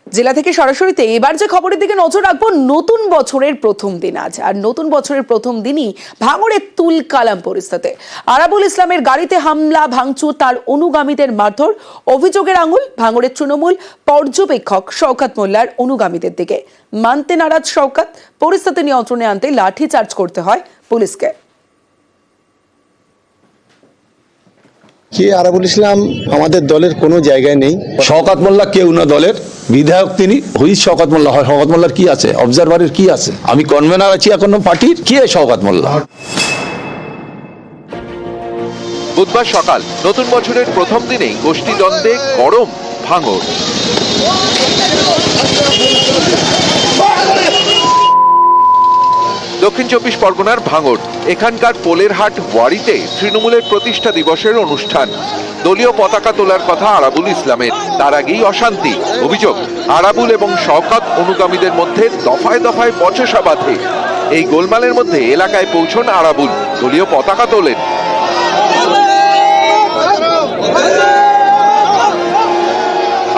জেলা থেকে সরাসরিতে এবার যে খবরের দিকে নজর রাখবো, নতুন বছরের প্রথম দিন আজ। আর নতুন বছরের প্রথম দিনই ভাঙড়ে তুলকালাম পরিস্থিতি। আরাবুল ইসলামের গাড়িতে হামলা, ভাঙচুর, তার অনুগামীদের মারধর, অভিযোগের আঙুল ভাঙড়ের তৃণমূল পর্যবেক্ষক শওকত মোল্লার অনুগামীদের দিকে। মানতে নারাজ শওকত, পরিস্থিতি নিয়ন্ত্রণে আনতে লাঠিচার্জ করতে হয় পুলিশকে। কে আরাবুল ইসলাম আমাদের দলের কোনো জায়গায় নেই। শওকত মোল্লা কেউ না দলের বিধায়ক, তিনি হুইজ শওকত মোল্লা হয়। শওকত মোল্লার কি আছে, অবজারভারের কি আছে? আমি কনভেনার আছি এখনো পার্টির। কি শওকত মোল্লা? বুধবার সকাল নতুন বছরের প্রথম দিনেই গোষ্ঠীদ্বন্দ্বে গরম ভাঙড়। দক্ষিণ চব্বিশ পরগনার ভাঙড়, এখানকার পোলের হাট ওয়ারিতে তৃণমূলের প্রতিষ্ঠা দিবসের অনুষ্ঠান। দলীয় পতাকা তোলার কথা আরাবুল ইসলামের, তার আগেই অশান্তি। অভিযোগ, আরাবুল এবং শওকত অনুগামীদের মধ্যে দফায় দফায় বচসা বাঁধে। এই গোলমালের মধ্যে এলাকায় পৌঁছন আরাবুল, দলীয় পতাকা তোলেন।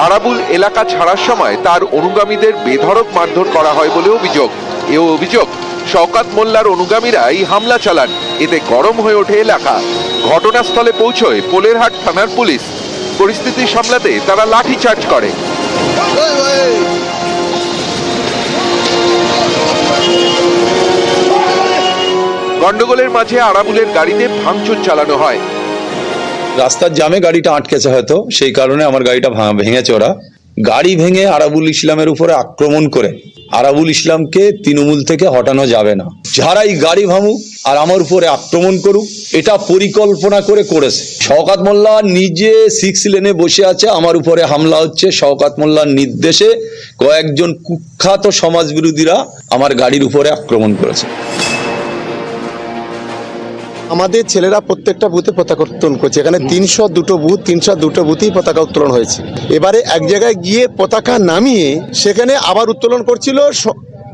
আরাবুল এলাকা ছাড়ার সময় তার অনুগামীদের বেধড়ক মারধর করা হয় বলে অভিযোগ। এও অভিযোগ, শওকত মোল্লার অনুগামীরা এই হামলা চালান। এতে গরম হয়ে ওঠে এলাকা। ঘটনাস্থলে পৌঁছয় পোলেরহাট থানার পুলিশ। পরিস্থিতি সামলাতে তারা লাঠিচার্জ করে। গন্ডগোলের মাঝে আরাবুলের গাড়িতে ভাঙচুর চালানো হয়। রাস্তার জামে গাড়িটা আটকেছে, হয়তো সেই কারণে আমার গাড়িটা ভেঙেছে ওরা। গাড়ি ভেঙে আরাবুল ইসলামের উপরে আক্রমণ করে আরাবুল ইসলামকে তৃণমূল থেকে হটানো যাবে না। যারাই গাড়ি ভাঙুক আর আমার উপরে আক্রমণ করুক, এটা পরিকল্পনা করে করেছে। শওকত মোল্লা নিজে 6 লেনে বসে আছে, আমার উপরে হামলা হচ্ছে। শওকত মোল্লার নির্দেশে কয়েকজন কুখ্যাত সমাজবিরোধীরা আমার গাড়ির উপরে আক্রমণ করেছে। আমাদের ছেলেরা প্রত্যেকটা বুথে পতাকা উত্তোলন করছে। এখানে 302টো বুথ, 302টো বুথেই পতাকা উত্তোলন হয়েছে। এবারে এক জায়গায় গিয়ে পতাকা নামিয়ে সেখানে আবার উত্তোলন করছিল।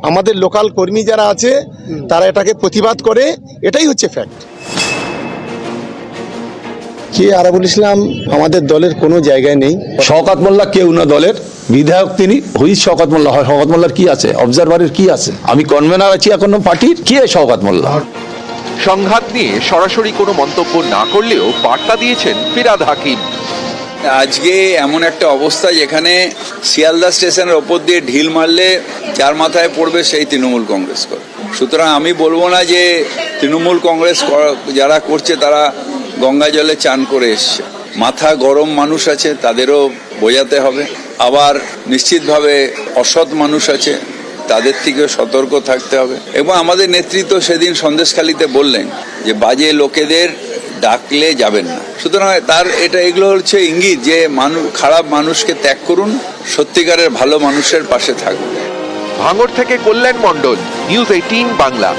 আমাদের লোকাল কর্মী যারা আছে তারা এটাকে প্রতিবাদ করে। এটাই হচ্ছে ফ্যাক্ট। কে আরাবুল ইসলাম আমাদের দলের কোনো জায়গায় নেই। শওকত মোল্লা কেউ না দলের বিধায়ক, তিনি হুইজ শওকত মোল্লা হয়। শওকত মোল্লার কি আছে, অবজারভারের কি আছে? আমি কনভেনার আছি এখনো পার্টির। কি শওকত মোল্লা? সংঘাত নিয়ে সরাসরি কোনো মন্তব্য না করলেও বার্তা দিয়েছেন ফিরাদ হাকিম। আজকে এমন একটা অবস্থা যেখানে শিয়ালদা স্টেশনের ওপর দিয়ে ঢিল মারলে যার মাথায় পড়বে সেই তৃণমূল কংগ্রেস করে। সুতরাং আমি বলবো না যে তৃণমূল কংগ্রেস যারা করছে তারা গঙ্গা জলে চান করে এসছে। মাথা গরম মানুষ আছে, তাদেরও বোঝাতে হবে। আবার নিশ্চিতভাবে অসৎ মানুষ আছে, তাদের থেকেও সতর্ক থাকতে হবে। এবং আমাদের নেতৃত্ব সেদিন সন্দেশখালিতে বললেন যে বাজে লোকেদের ডাকলে যাবেন না। সুতরাং এগুলো হচ্ছে ইঙ্গিত যে খারাপ মানুষকে ত্যাগ করুন, সত্যিকারের ভালো মানুষের পাশে থাকুন। ভাঙড় থেকে কল্যাণ মণ্ডল, নিউজ 18 বাংলা।